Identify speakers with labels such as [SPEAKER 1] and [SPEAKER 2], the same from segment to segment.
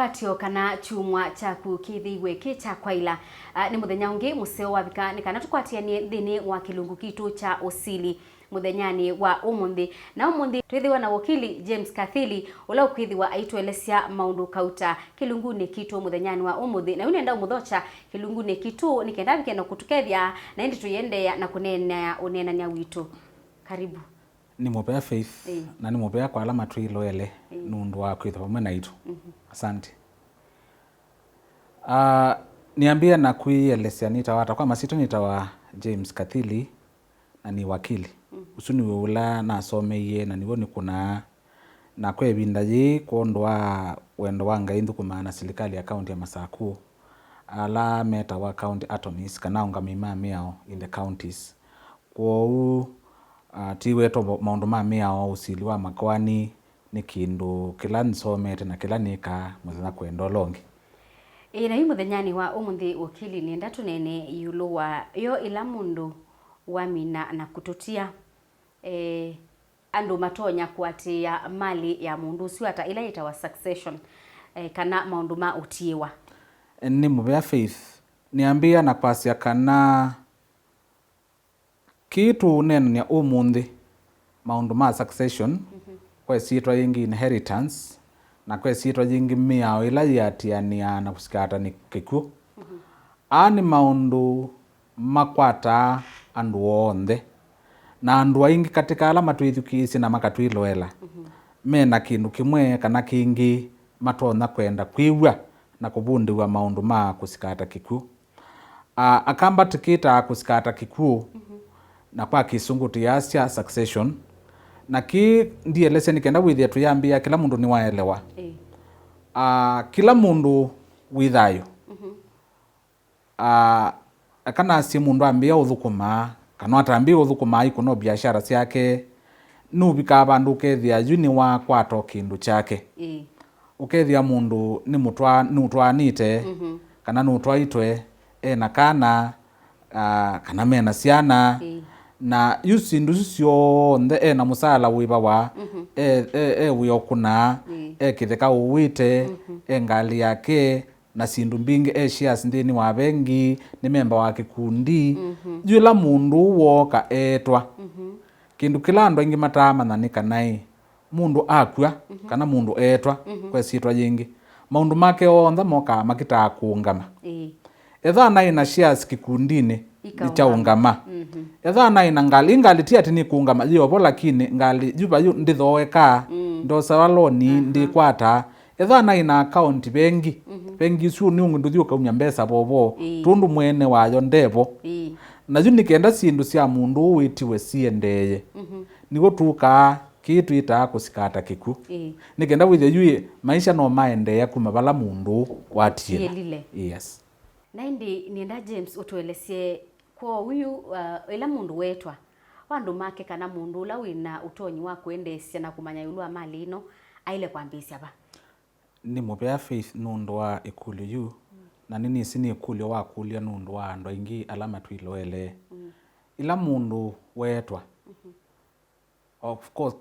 [SPEAKER 1] kwatio kana chumwa chaku kithiwe kicha kwaila ni muthenya ungi museo wa bika ni kana tukwatianie thini wa kilungu kitu cha Osili muthenyani wa umuthi na umuthi twithiwa na wakili James Kathili ula ukwithiwa aitwelesia maundu kauta kilunguni kitu muthenyani wa umuthi na unenda umuthocha kilunguni kitu nikenda bikeno kutukethia na indi tuyendea na kunena unenania witu. Karibu.
[SPEAKER 2] Ni mopea Faith na ni mopea kwa alama tuiloele nundu wa kwitha pamwe na itu. Asante. Niambia na kuielesea nitawata kwa masito nitawa James Kathili na ni wakili. Usuni ula na asomeiye na niwoni kuna na kwe bindaji kuondwa wendo wanga indu kumana serikali ya county ya Masaku ala meta wa county attorneys kana unga mimami yao in the counties. Kwa tiweto maundu mami yao Usili wa makwani ni kindu kila nsomete na kila nika mwazina kwendo longi.
[SPEAKER 1] Na yu muthenyani wa umuthi wakili ni ndatu nene yulu wa yo ila mundu wamina na kututia andu matonya kuatia mali ya mundu ucio ata ila itawa succession kana maundu ma utiwa.
[SPEAKER 2] Ni mubea Faith niambia na pasia kana kitu neno ni umuthi maundu ma succession kwa sitwa yingi inheritance na kwa sitwa yingi miao ila yatiania na kusikata ni kiku ani maundu makwata andu onthe na andu aingi katika ala matwithukisi na makatwiloela mena kindu kimwe kana kingi matona kwenda kwiwa na kubundiwa maundu ma kusikata kiku akamba tikita kusikata kiku na kwa kisungu tiasya succession na ki ndiye leseni kenda withia tuyambia kila mundu ni waelewa kila mundu withayo kana si mundu ambia uthukuma kana atambia uthukuma ikuno biashara ciake nubika bandu kethia juni wa kwato kindu chake ukethia mundu ni mutwanite kana nutwaitwe na kana kana mena ciana na yusindu cio nthe na musala wiba wa wiokuna kitheka uwite ngali yake na sindu mbingi shares ndini wa bengi ni memba wa kikundi jula mundu woka etwa kindu kila andu ingi matama na nikanai mundu akwa kana mundu etwa kwa sitwa jingi maundu make onthe moka makita kuungama etha nai na shares kikundini ni cha ungama etha nai na ngali tia tini kuungama yobo lakini ngali juba ndithoeka ndo sawaloni ndikwata etha nai na account bengi bengi su ni ungu nduthio kaumya mbesa bobo tundu mwene wayo ndevo na juni kenda sindu cia mundu witiwe siendeye nigo tuka kitu ita kusikata kiku nikenda withia yui maisha no maendea kuma bala mundu watie yes
[SPEAKER 1] na indi nienda James utuelesie kwa huyu ila mundu wetwa wandu make kana mundu ula wina utonyi wa kuendesya na kumanya yulu wa mali ino aile kwambisya ba
[SPEAKER 2] ni mubea Faith nundu wa ikulu yu na nini sini ikulu wa kulia nundu wa ando ingi alama tuiloele ila mundu wetwa of course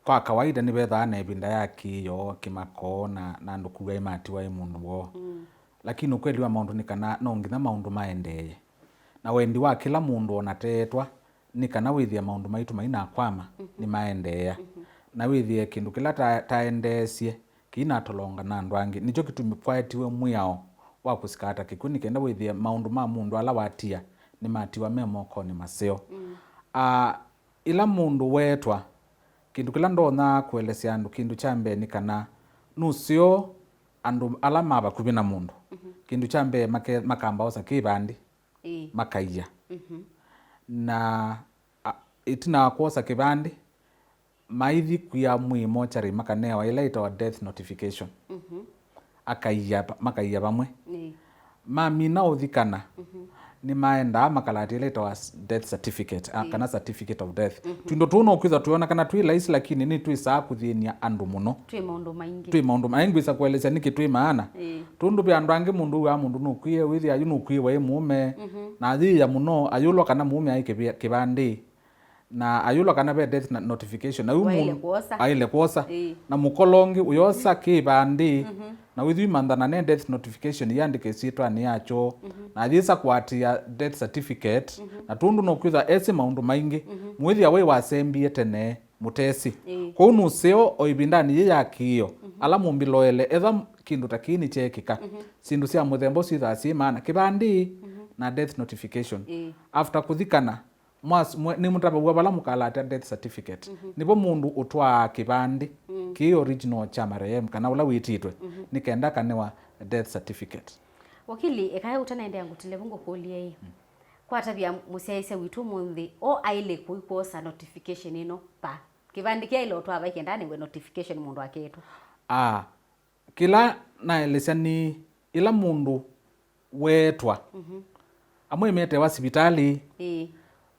[SPEAKER 2] kwa kawaida ni betha na ibinda yaki yo kimako na ndu kuga imati wa mundu wo lakini ukweli wa maundu ni kana no ngitha maundu maendeye na wendi wa kila mundu onatetwa ni kana withia maundu maitu maina kwama ni maendeya na withie kindu kila taendesie kina tolonga na andu angi nicho kitumi kwaetiwe mwiao wa kusikata kikuni kenda withie maundu ma mundu ala watia ni matiwa memoko ni maseo ila mundu wetwa kindu kila ndona kuelesea andu kindu chambe ni kana nusio andu ala maba kubina mundu kindu chambe makamba osa kibandi makaiya na itina kuosa kibandi maithi kuya mwimo chari makanewa ila itawa death notification makaiya bamwe mami na uthikana ni maenda makalati ila itawa death certificate kana certificate of death tuindo tuno kwiza tuona kana twi laisi lakini ni twisa kuthienia andu muno twi maundu maingi isa kueleza niki twi maana tundu bya andu angi mundu wa mundu nukwie withi ayu nukwie wa mume na thia muno ayulo kana mume ai kibandi na ayulo kana be death notification na
[SPEAKER 1] aile
[SPEAKER 2] kuosa na mukolongi uyosa kibandi na withi mandana ne death notification yandike sitwa ni yacho na thisa kwatia death certificate na tundu no kwitha ese maundu maingi mwithi awe wasembie tene mutesi ko nu seo oibindani ye yakio ala mumbiloele etha kindu takini chekika sindu cia muthembo sitha simana kibandi na death notification after kuthikana ni mutaba bala mukalata death certificate nibo mundu utwa kibandi ki original cha marehemu kana ula wititwe nikenda kanewa death certificate
[SPEAKER 1] wakili ekaya utanaendea ngutile bungo kulie kwa tabia musiaise witu munthi o aile kuikosa notification ino pa kibandi kia ile utwa baike ndani we notification mundu aketu
[SPEAKER 2] kila naelesani ila mundu wetwa amwe mete wa sibitali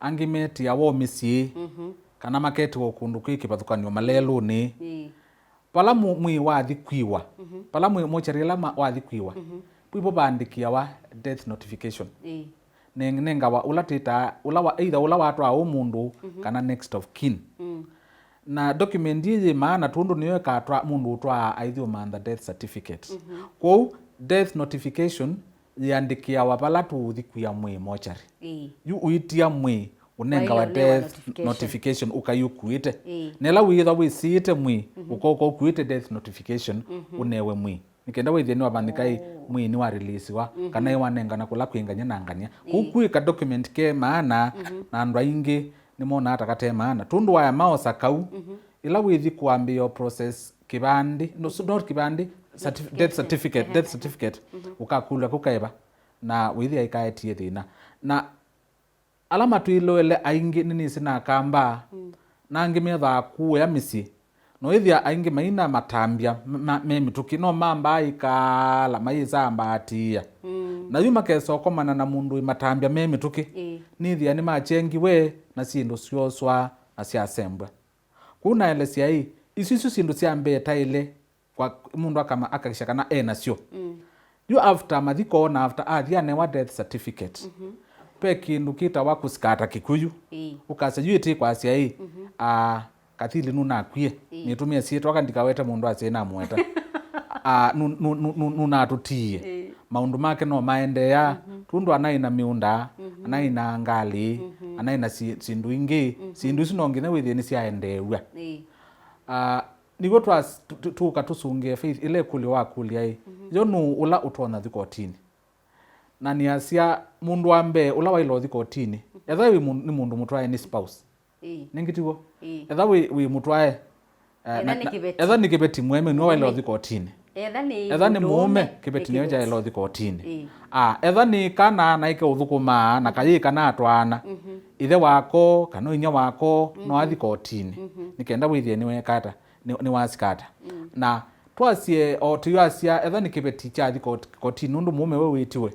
[SPEAKER 2] angimeti awo misi kana maketi wo kundu kwikibathukanio maleluni pala mwi wathikwiwa pala mwi mocherela wathikwiwa pwipo bandikia wa death notification nenga wa ulatita either ula watu au mundu kana next of kin na document yi maana tundu niyo katwa mundu utwa aithio manda death certificate kwa death notification yandikia wa pala tuthikwiya mwi mochari yu uitia mwi unenga wa death notification ukayukuite nela witha wisite mwi ukoko kuite death notification unewe mwi nikenda withie ni wabandikai mwi ni wa release wa kana iwanenga na kula kwinganya nangania kukwika document ke maana na andu aingi ni mona atakate maana tundu wa maosa kau ila withi kuambia process kibandi not kibandi death certificate ukakula kukaiba na withi aikaetie thina na alama tuiloele aingi nini sina kamba nangi metha kuya misi no ithia aingi maina matambia memituki no mamba ikala maiza ambatia na yuma keso komana na mundu matambia memituki nithia ni machengi we na sindu cioswa na cia sembwa kuna elesia hii isisu sindu cia mbeta ile kwa mundu akama akakisha kana nacio you after mathiko na after athia wa death certificate pe kindu kita wakusikata kikuyu ukasejui kwa cia hii kathili nuna kwie nitumia sietwa kandikaweta mundu asena mweta nuna tutie maundu make no maendea tundu anaina miunda anaina ngali anaina sindu ingi sindu sinongine withie ni ciaendewa nigo tuka tusungie faith ile kuli wa kulia yo nu ula utona thikotini na ni asia mundu ambe ula wailo thikotini etha wi ni mundu mutwae ni spouse ningitigo etha wi mutwae etha ni kibeti mweme no wailo thikotini etha ni mume kibeti nyo jailo thikotini etha ni kana na ike uthukuma na kayi kana atwana ithe wako kana inya wako no athikotini nikenda withie ni wekata ni wasikata na twasie o tuyasia etha ni kibeti cha thikotini nundu mume we witiwe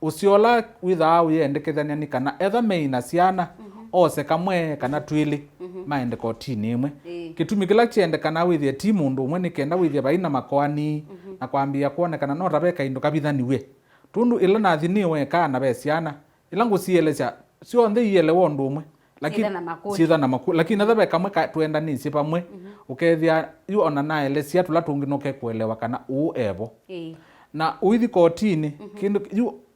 [SPEAKER 2] usiola witha uyendekethania ni kana etha meina ciana ose kamwe kana twili maende kotini imwe kitumi kila chiende kana withie ti mundu umwe nikenda withie baina makoani na kwambia kuonekana no tabeka indo kabithaniwe tundu ila nathi niwe kana be ciana ila ngucielesha sio nthe yele wondu umwe lakini sitha na makuli lakini nathabe kamwe twenda nisi pamwe ukethia yu ona naele cia tula tunginoke kuelewa kana evo na uithi kotini kindu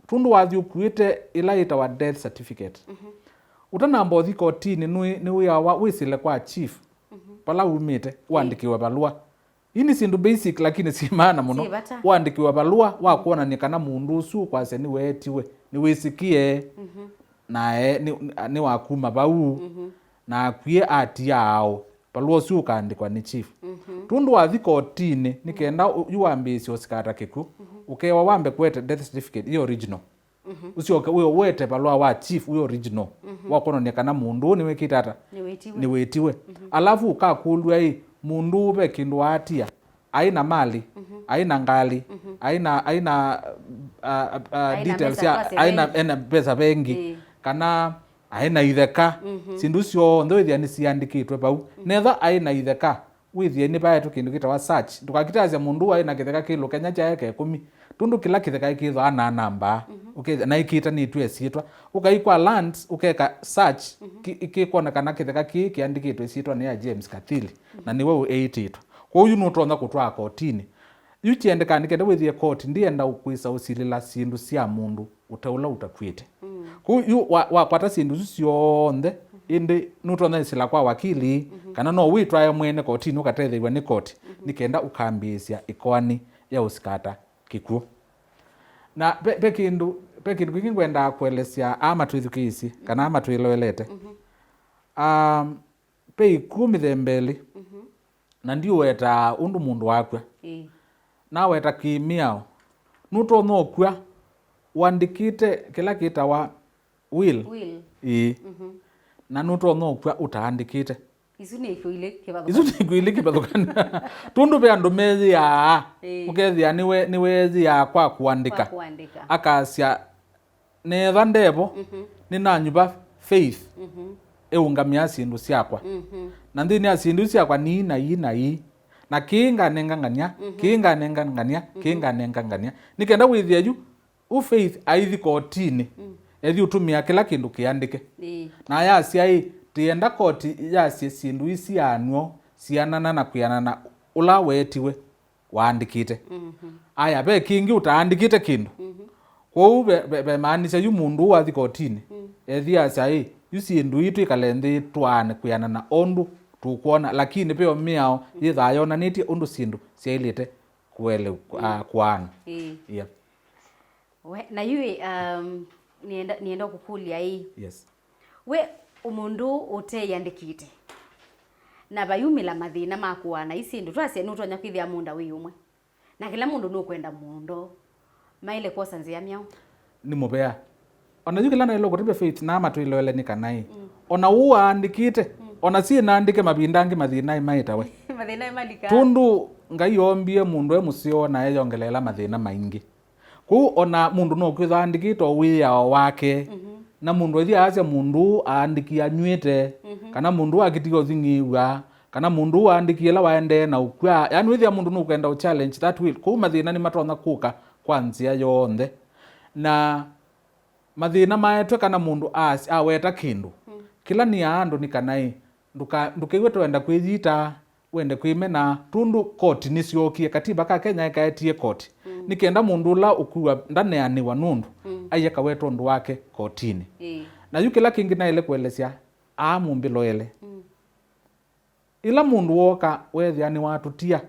[SPEAKER 2] tundu wathi ukuite ila itawa death certificate utanamba uthi kotini ni wiawa wisile kwa chief pala umite uandikiwe balua ini sindu basic lakini si maana muno uandikiwe balua wa kuona ni kana mundu usu kwase ni wetiwe ni wisikie nae ni wakuma bau na kwie ati yao balua su kaandikwa ni chief tundu wathi kotini nikenda yuambisi osikata kiku ukewa wambe kwete death certificate iyo original usioke uyo wete balua wa chief uyo original wakono ni kana mundu ni wekitata ni wetiwe alafu ukakulwa hii mundu be kindu atia aina mali aina ngali aina details ya aina pesa bengi kana aina itheka sindu cio ndo ithia ni ciandikitwe bau netha aina itheka withie ni bae tu kindu kita wa search tukakitaza mundu aina kitheka kilo Kenya cha yake 10 tundu kila kitheka kitho ana namba na ikita ni tu esitwa ukaikwa lands ukeka search ikikuonekana kitheka kiandikitwe esitwa ni ya James Kathili na niwe uititwa kwa hiyo nutonda kutwa kotini yuchiendeka nikenda withie court ndienda ukwisa usilila sindu cia mundu utaula utakwite kwa hiyo wakwata sindu cionthe indi nutonda isila kwa wakili kana no witwa mwene kotini ukatethewa ni court nikenda ukambisia ikoani ya usikata kikuo na pe kindu kingi ngwenda kuelesya ama twithukisi kana ama twiloelete pe ikumithembeli na ndio weta undu mundu wakwa na weta kimiao nutonokwa wandikite kila kita wa will na nutonokwa utaandikite
[SPEAKER 1] isu ni
[SPEAKER 2] kuile kibathukana tundu be andu mezi ya ukethia ni wezi ya kwa kuandika akasya netha ndevo ni na nyuba faith eungamia sindu syakwa na ndini ya sindu syakwa ni na na kinga nengangania nikenda withia yu u faith aithi kotini ethi utumia kila kindu kiandike na yasya tienda koti yasye sindu isi anwo sianana na kuyanana ula wetiwe waandikite aya be kingi utaandikite kindu kwou be maanisha yu mundu wathi kotini ethi yasya yu sindu itu ikalendhi twane kuyanana ondu tukuona lakini peo miao yithayonanitie undu sindu syailite kuele kuana
[SPEAKER 1] yeah. Na yui nienda kukulia hii
[SPEAKER 2] yes
[SPEAKER 1] we umundu uteyandikite na bayumila mathina makuana isindu twasye nutonya kwithia munda wi umwe na kila mundu nukwenda mundo maile kosa nzia miao
[SPEAKER 2] ni mubea ona yukila na ilo kutibe faith na ama tuiloele ni kanai ona uandikite ona si naandike mabindangi mathina imaitawe
[SPEAKER 1] mathina imalika
[SPEAKER 2] tundu ngaiombie mundu emusio na eyongelela mathina maingi ku ona mundu no kwithandikito wiyao wake na mundu ethi asya mundu aandikia nywite kana mundu akitigo thingiwa kana mundu aandikie la waende na ukwa yani withia mundu no kwenda challenge that will ku mathina ni matona kuka kwa nzia yonthe na mathina maetwe kana mundu aweta kindu kila ni andu ni kanai ndukiwe twenda kwithita wende kwimena tundu koti nisiokie katiba ka Kenya ikaetie koti nikenda mundu la ukua ndaneaniwa nundu ayeka weto ndu wake kotini na yu kila kingi na ile kuelesya mumbilo ele ila mundu woka wethia ni watutia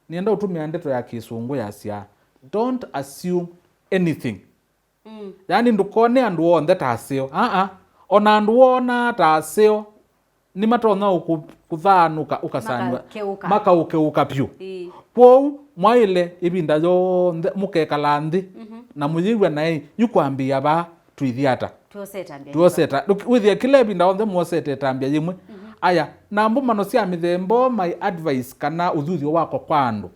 [SPEAKER 2] nienda utumia ndeto ya kisungu yasya don't assume anything yani ndukone andu onthe tasio ona andu wona tasio ni matona kuthanuka ukasanywa makaukeuka pyu kwou mwaile ibinda yonthe mukekala nthi na muyiwa nae yukwambia ba twithiata tuoseta withia kila ibinda onthe muosete tambia yimwe aya na mbumano cia mithembo my advice kana uthuthio wako kwa andu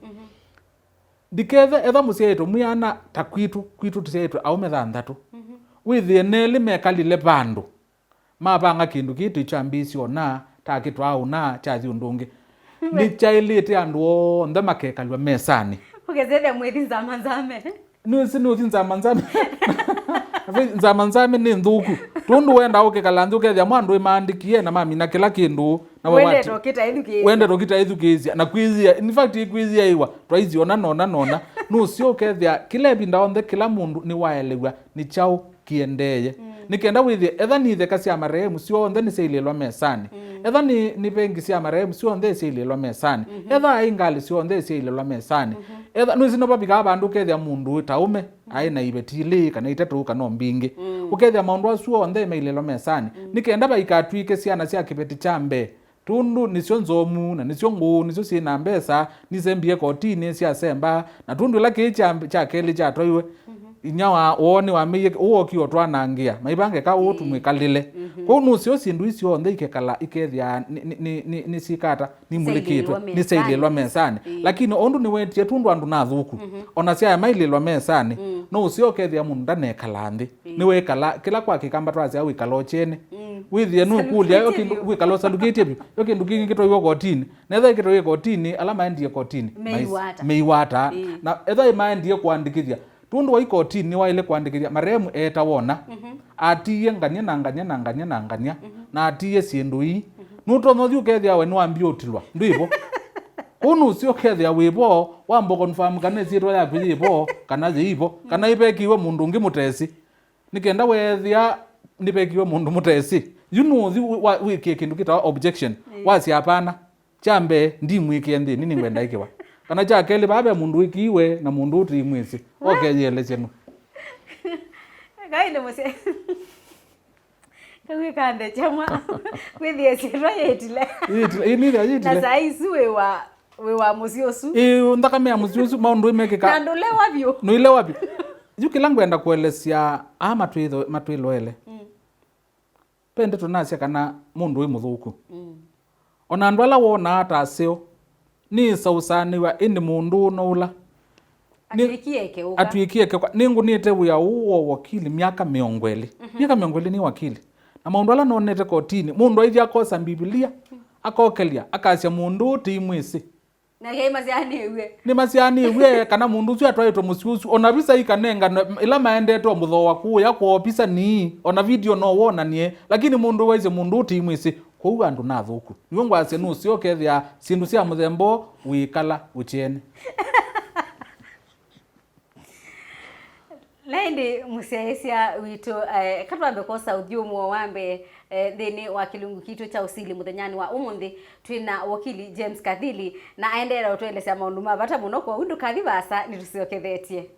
[SPEAKER 2] ndikethe etha musieto mwiana ta kwitu tusieto aume thanthatu withie neli mekalile bandu mabanga kindu kitu chambisio na takitwa una chathi undungi ni chailite andu onthe makekalwa mesani
[SPEAKER 1] ugezethe mwithi nzamanzame
[SPEAKER 2] nzamanzame nzamanzame ni nthuku tundu wenda ukikala nthi ukethia mwandu imaandikie na mamina kila kindu na wende rokita ithukizia na kwizia in fact ikwizia iwa twaizio nona nucio ukethia kila ibinda onthe kila mundu ni waelewa ni chao kiendeye nikenda withie etha ni theka cia marehemu cionthe ni ciililwa mesani etha ni bengi cia marehemu cionthe ciililwa mesani etha ingali cionthe ciililwa mesani etha nucino babika bandu kethia mundu taume aina ibetili kana itatu kana mbingi ukethia maundu acio onthe maililwa mesani nikenda baikatwike ciana cia kibeti chambe tundu nicio nzomu na nicio ngu nicio cina mbesa nisembie kotini cia semba na tundu la cha keli cha toiwe inyawa woni wamiye uokio twanangia maibange ka utumwikalile kwa nucio sindu icio nthe ikekala ikethia ni sikata ni mulikitwe ni seililwa mesani lakini ondu ni wetie tundu andu na thuku ona cia maililwa mesani no ucio kethia mundu ndanekala nthi ni wekala kila kwa kikamba twacia wikalo chene withie nu kulia yokindu wikalo salukitie bi yokindu kingi kitoiwo kotini na etha kitoiwo kotini alama endie kotini meiwata na etha imaendie kuandikithia tundu wa ikotini wa ile kuandikiria maremu eta wona atiye ngania na ngania na ngania na ngania na atiye sindu ii nutono thiu kethia we niwambia utilwa ndwivo kunu sio kethia wivo wambo confirm kana sitwa ya kwivo kana zivo kana ibekiwe mundu ungi mutesi nikenda wethia nibekiwe mundu mutesi yunuthi wikie kindu kita objection wasi hapana chambe ndimwikie nthi nini ngwenda ikiwa kana cha keli babe mundu ikiwe na mundu uti mwisi okeyele chenu
[SPEAKER 1] kainde muse kawe kande chama kwithie sitwa yetile na saizi wewa musiosu
[SPEAKER 2] ndaka mea musiosu maundu imekika
[SPEAKER 1] na ndule wabyo
[SPEAKER 2] no ile wapi yukila ngwenda kuelesia matwilo pende tunasia kana mundu wi muthuku ona andu ala wona atasio ni sausaniwa ini mundu noula atuikieke ningu nite wia uwo wakili miaka 20 miaka 20 ni wakili na maundu ala nonete kotini mundu aithi akosa Biblia akokelia akasia mundu ti mwisi
[SPEAKER 1] na yeye masianiwe
[SPEAKER 2] ni masianiwe kana mundu ucio atwaitwo musiusu ona visa ikanenga ila maendetwo mutho waku ya kuopisa ni ona video no wona nie lakini mundu waize mundu ti mwisi kou andu na thuku niwe ngwase nu cio kethia sindu cia muthembo wikala uchene
[SPEAKER 1] Laindi musesia wito katwambe kosa uthiumo wambe thini wa kilungu kitu cha usili muthenyani wa umuthi twina wakili James Kathili na aendelea utwelesea maundu mabata muno kwa undu kathi basa nituciokethetie